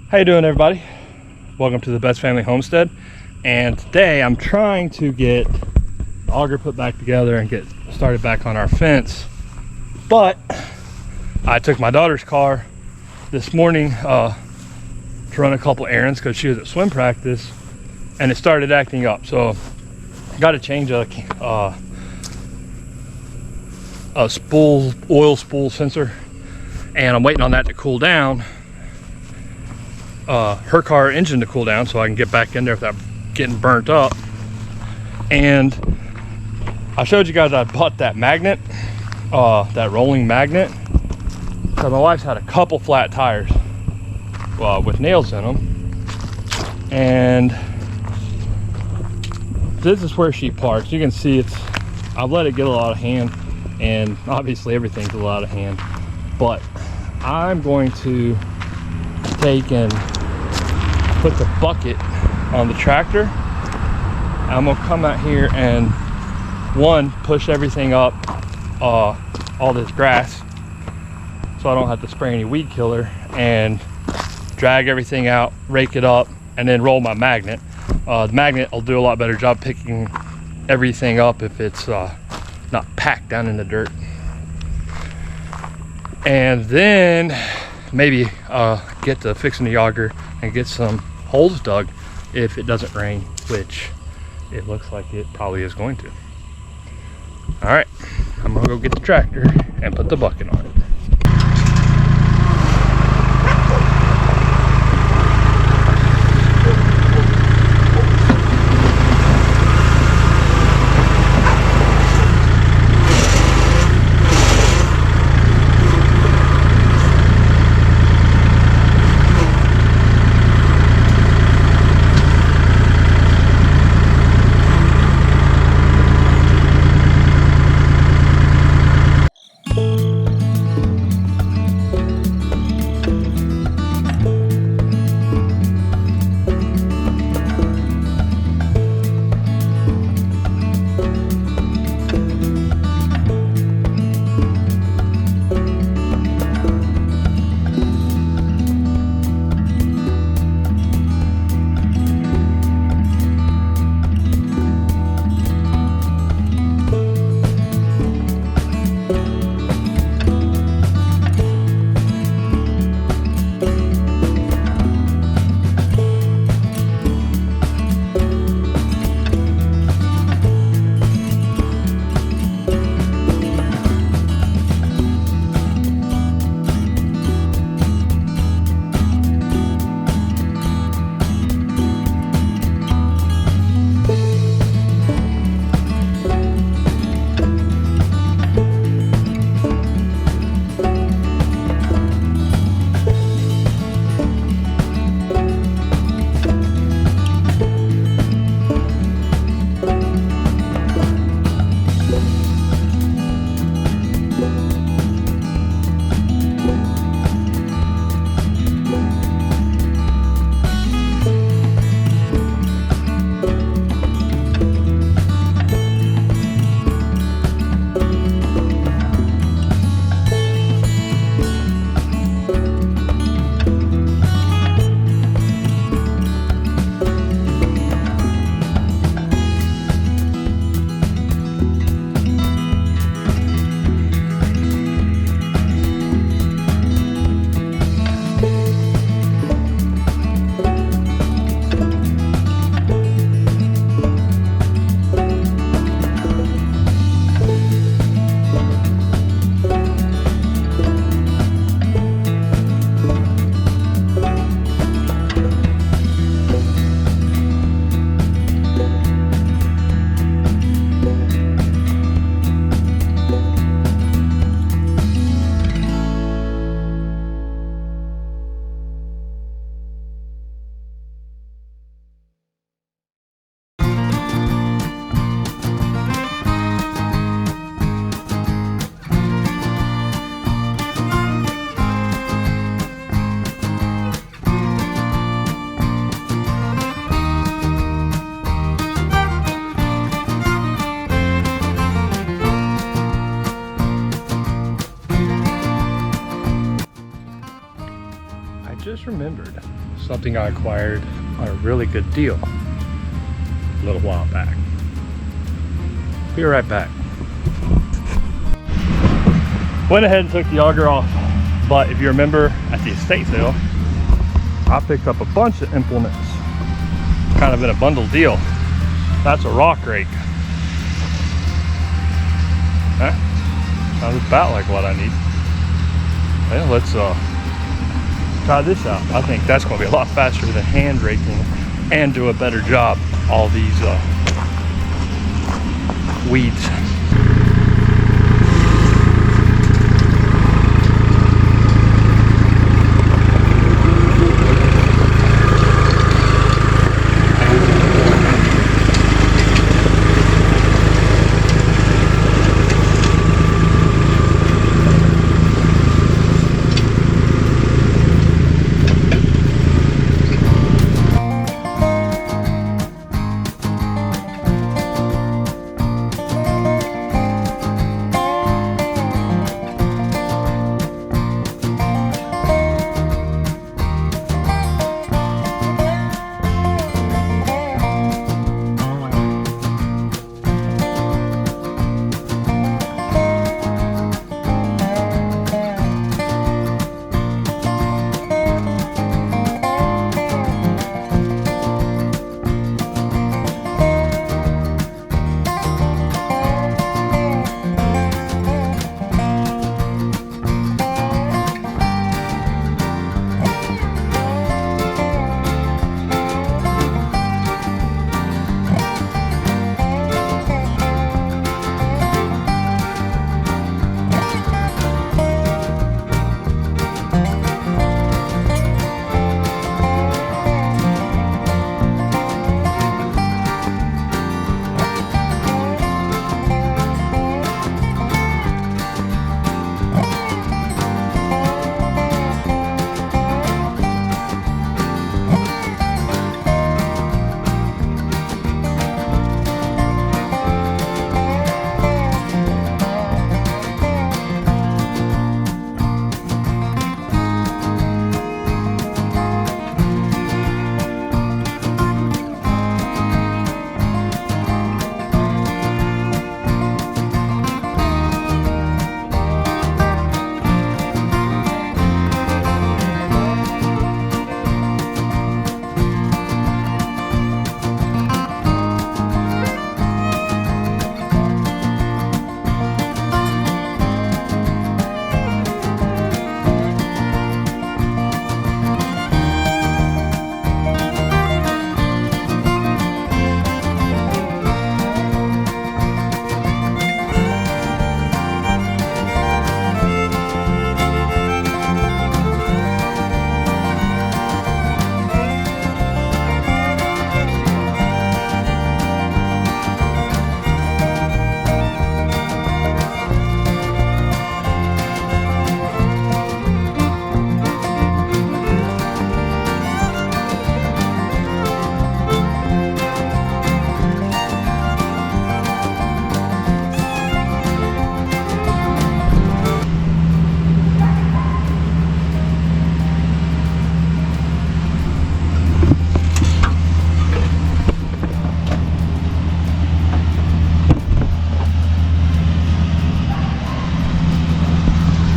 How you doing, everybody? Welcome to the Best Family Homestead. And today I'm trying to get the auger put back together and get started back on our fence. But I took my daughter's car this morning to run a couple errands because she was at swim practice, and it started acting up. So I got to change a oil spool sensor, and I'm waiting on that to cool down. Her car engine to cool down so I can get back in there without getting burnt up. And I showed you guys I bought that magnet, that rolling magnet. So my wife's had a couple flat tires with nails in them, and this is where she parks. You can see I've let it get a lot of hand, and obviously everything's a lot of hand, but I'm going to take and put the bucket on the tractor. I'm gonna come out here and push everything up, all this grass, so I don't have to spray any weed killer, and drag everything out, rake it up, and then roll my magnet. The magnet will do a lot better job picking everything up if it's not packed down in the dirt. And then maybe get to fixing the auger and get some holes dug if it doesn't rain, which it looks like it probably is going to. All right, I'm gonna go get the tractor and put the bucket on it. just remembered. something I acquired on a really good deal a little while back. Be right back. Went ahead and took the auger off, but if you remember at the estate sale, I picked up a bunch of implements, kind of in a bundle deal. That's a rock rake. Sounds about like what I need. Well, let's try this out. I think that's going to be a lot faster than hand raking and do a better job all these weeds.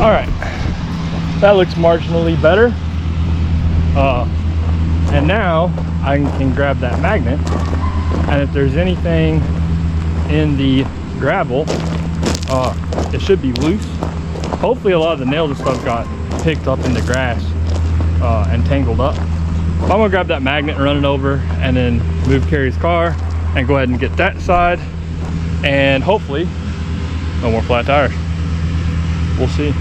All right, that looks marginally better. And now I can grab that magnet, and if there's anything in the gravel, it should be loose. Hopefully a lot of the nails and stuff got picked up in the grass and tangled up. I'm gonna grab that magnet and run it over, and then move Carrie's car and go ahead and get that side, and hopefully no more flat tires. We'll see.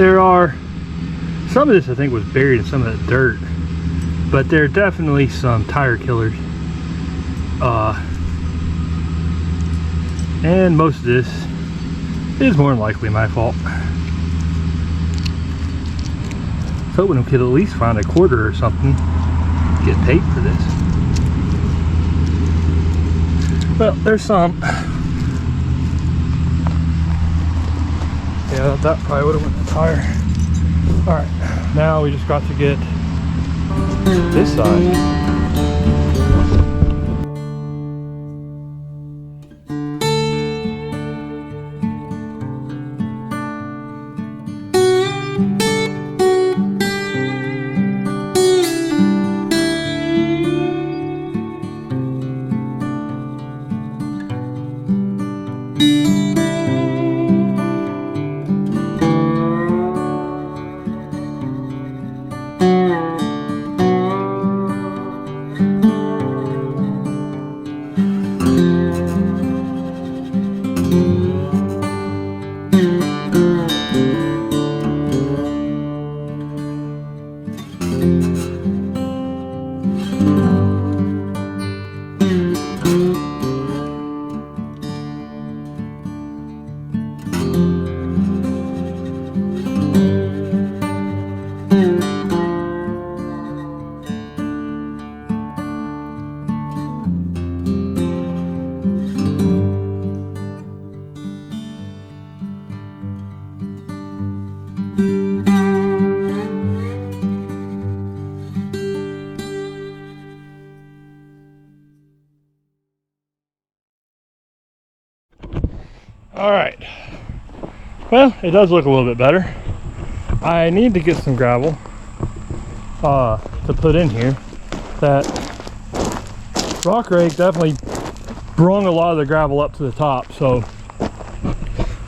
there are, some of this I think was buried in some of that dirt, but there are definitely some tire killers. And most of this is more than likely my fault. So hoping we could at least find a quarter or something, get paid for this. Well, there's some. Yeah, that probably would have went in the tire. All right, now we just got to get this side. All right, well, it does look a little bit better. I need to get some gravel to put in here. That rock rake definitely brung a lot of the gravel up to the top, so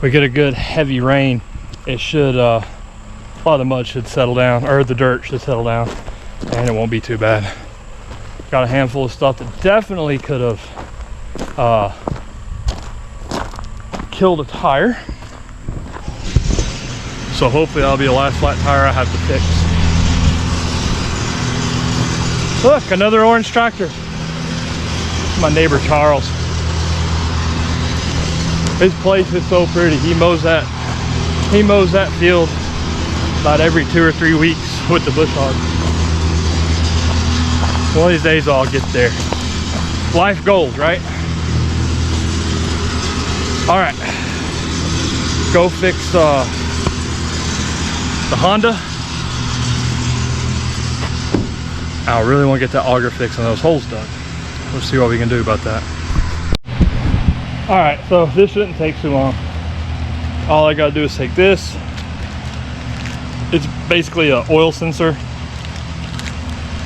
we get a good heavy rain, it should a lot of the mud should settle down, or the dirt should settle down, and it won't be too bad. Got a handful of stuff that definitely could have killed a tire, so hopefully that'll be the last flat tire I have to fix. Look, another orange tractor. My neighbor Charles, his place is so pretty. He mows that field about every 2 or 3 weeks with the bush hog. One of these days I'll get there. Life goals, right? All right, go fix the Honda. I really want to get that auger fixed and those holes done. Let's see what we can do about that. All right, so this shouldn't take too long. All I gotta do is take this. It's basically an oil sensor,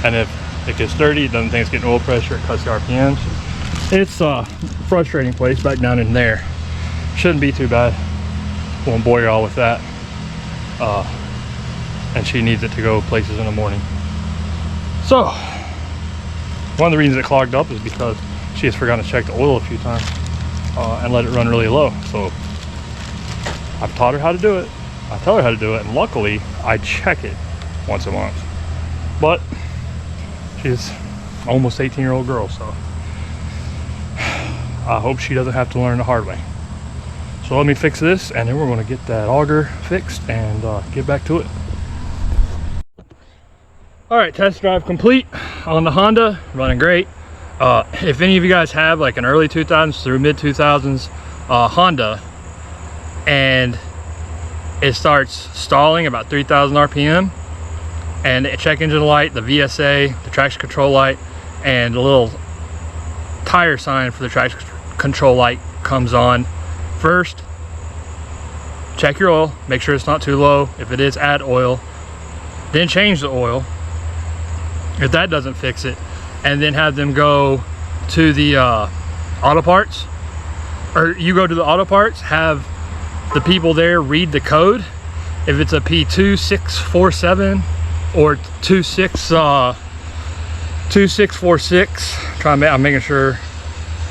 and if it gets dirty, it doesn't think it's getting oil pressure, it cuts the RPMs. It's a frustrating place back down in there. Shouldn't be too bad. Won't bore y'all with that. And she needs it to go places in the morning. So, one of the reasons it clogged up is because she has forgotten to check the oil a few times and let it run really low. So, I've taught her how to do it. I tell her how to do it, and luckily, I check it once a month. But, she's almost 18-year-old girl, so I hope she doesn't have to learn the hard way. So let me fix this, and then we're going to get that auger fixed and get back to it. All right, test drive complete on the Honda, running great. If any of you guys have like an early 2000s through mid 2000s Honda, and it starts stalling about 3,000 RPM, and the check engine light, the VSA, the traction control light, and the little tire sign for the traction control light comes on. First, check your oil, make sure it's not too low. If it is, add oil, then change the oil if that doesn't fix it, and then have them go to the auto parts, or you go to the auto parts, have the people there read the code. If it's a P2647 or 2646, I'm making sure,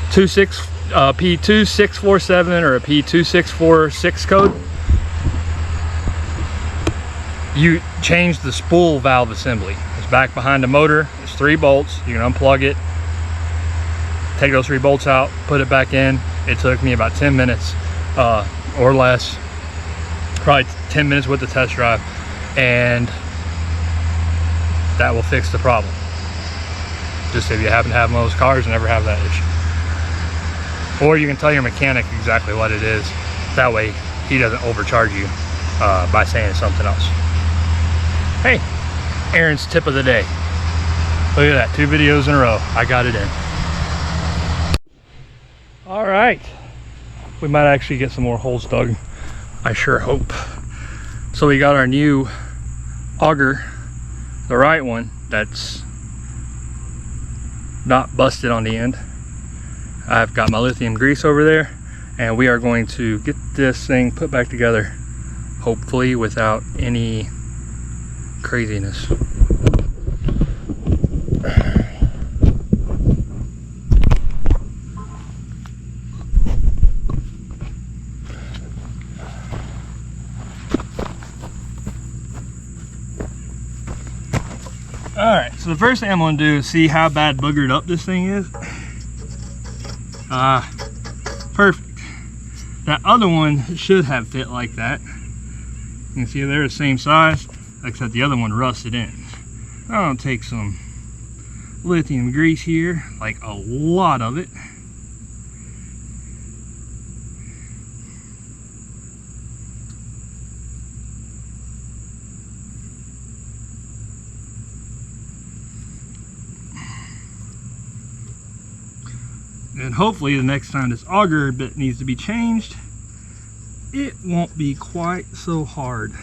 P2647 or a P2646 code. you change the spool valve assembly. It's back behind the motor. It's 3 bolts. You can unplug it, take those 3 bolts out, put it back in. It took me about 10 minutes or less, probably 10 minutes with the test drive, and that will fix the problem. Just if you happen to have one of those cars and never have that issue. Or you can tell your mechanic exactly what it is. That way he doesn't overcharge you by saying something else. Hey, Aaron's tip of the day. Look at that, 2 videos in a row. I got it in. All right, we might actually get some more holes dug. I sure hope. So we got our new auger, the right one, that's not busted on the end. I've got my lithium grease over there, and we are going to get this thing put back together, hopefully without any craziness. Alright, so the first thing I'm going to do is see how bad boogered up this thing is. Perfect. That other one should have fit like that. You can see they're the same size, except the other one rusted in. I'll take some lithium grease here, like a lot of it. And hopefully the next time this auger bit needs to be changed, it won't be quite so hard.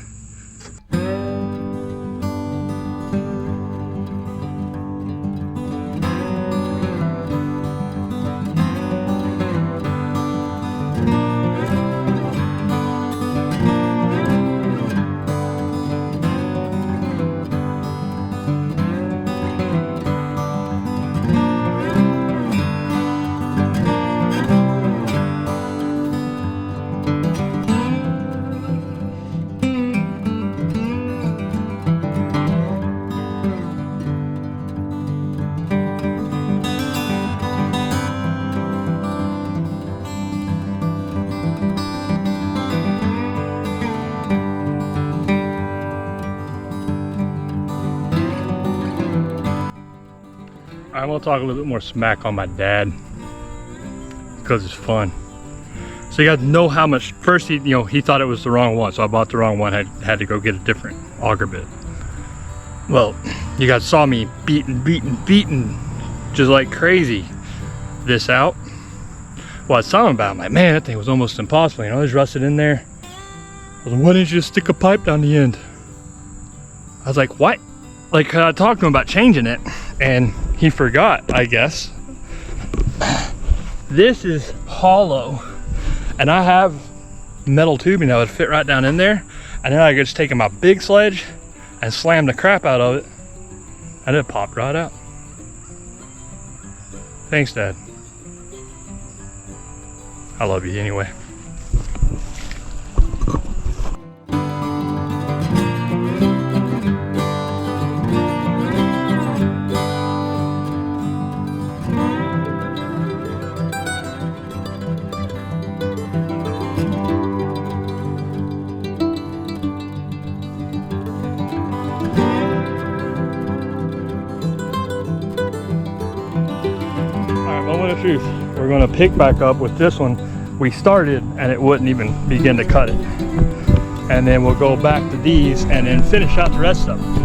I'm gonna talk a little bit more smack on my dad because it's fun. So you guys know how much. First, he thought it was the wrong one, so I bought the wrong one. Had to go get a different auger bit. Well, you guys saw me beating just like crazy this out. Well, I was telling him about it. I'm like, man, that thing was almost impossible. You know, it was rusted in there. I was like, why didn't you just stick a pipe down the end? I was like, what? Like, I talked to him about changing it, and he forgot, I guess. This is hollow, and I have metal tubing that would fit right down in there, and then I could just take my big sledge and slam the crap out of it, and it popped right out. Thanks, Dad. I love you anyway. Truth. We're going to pick back up with this one. We started and it wouldn't even begin to cut it, and then we'll go back to these and then finish out the rest of them.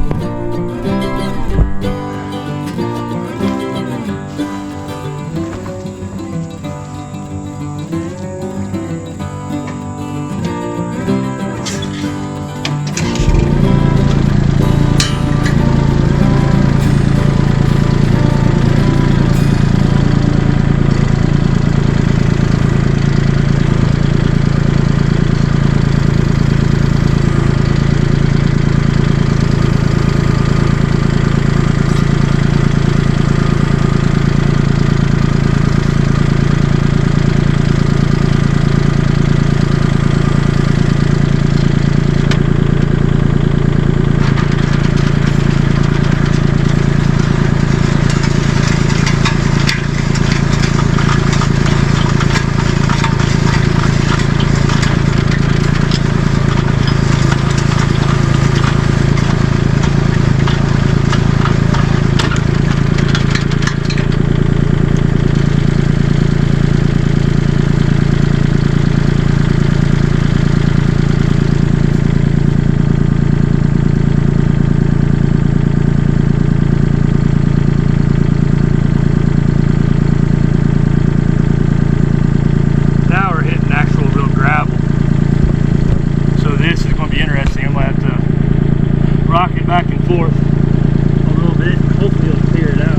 rock it back and forth a little bit. Hopefully it'll clear it out.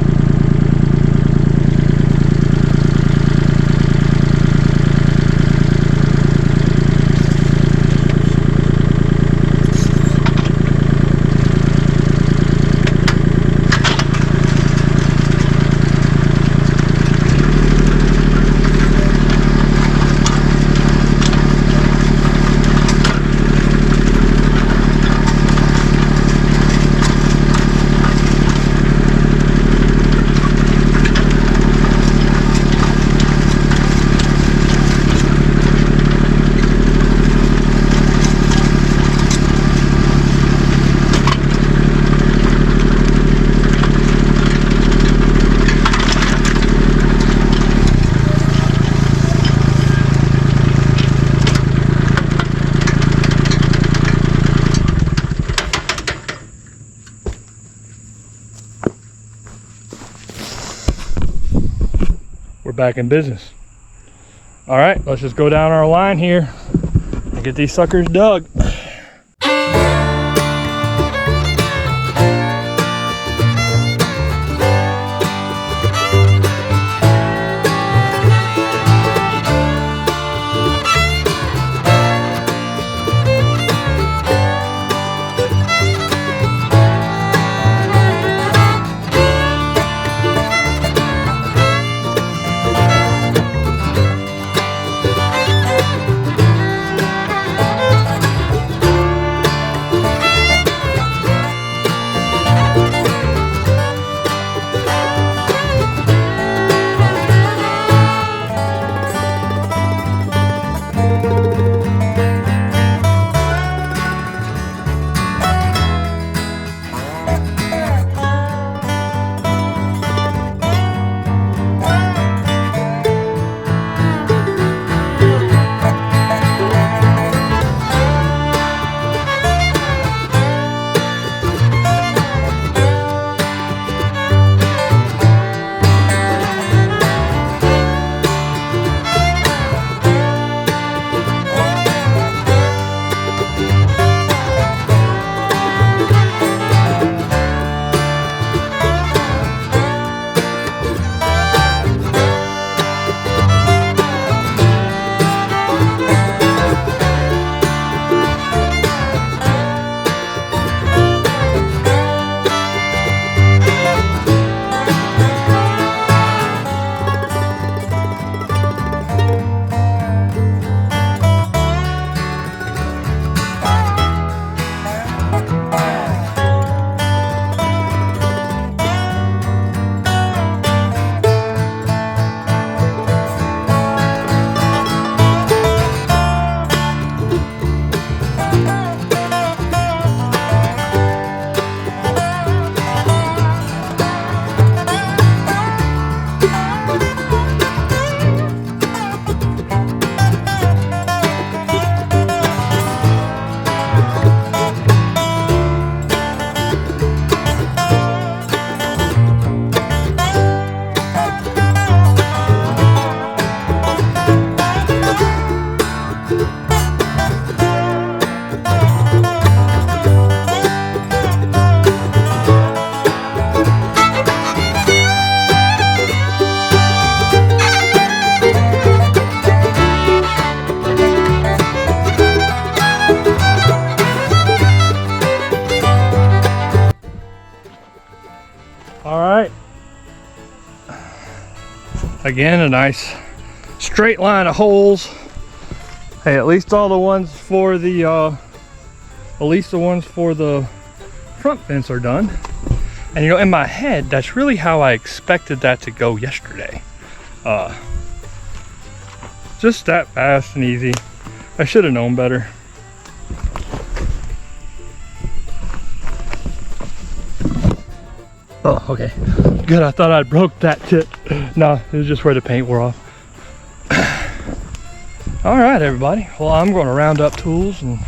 We're back in business. All right, let's just go down our line here and get these suckers dug. Again, a nice straight line of holes. Hey, at least all the ones for the front fence are done. And you know, in my head, that's really how I expected that to go yesterday. Just that fast and easy. I should have known better. Oh, okay. Good, I thought I broke that tip. No, it was just where the paint wore off. All right, everybody. Well, I'm going to round up tools and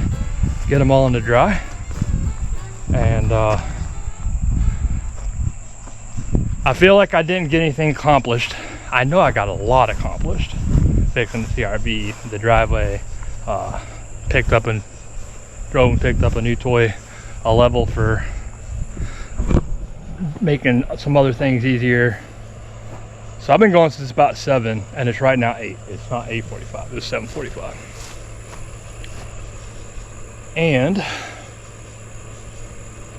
get them all in the dry. And I feel like I didn't get anything accomplished. I know I got a lot accomplished. Fixing the CRV, the driveway, picked up a new toy a level for making some other things easier. So I've been going since about 7, and it's right now 8. It's not 8:45, it's 7:45. And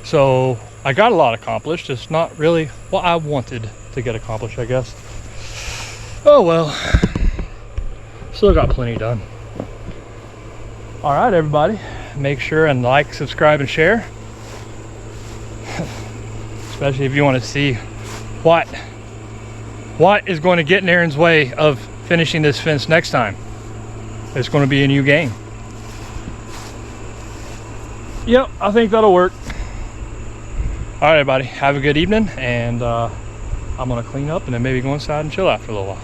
so I got a lot accomplished. It's not really what I wanted to get accomplished, I guess. Oh well, still got plenty done. All right, everybody, make sure and like, subscribe, and share. Especially if you want to see what is going to get in Aaron's way of finishing this fence next time. It's going to be a new game. Yep, I think that'll work. All right, everybody, have a good evening, and I'm gonna clean up and then maybe go inside and chill out for a little while.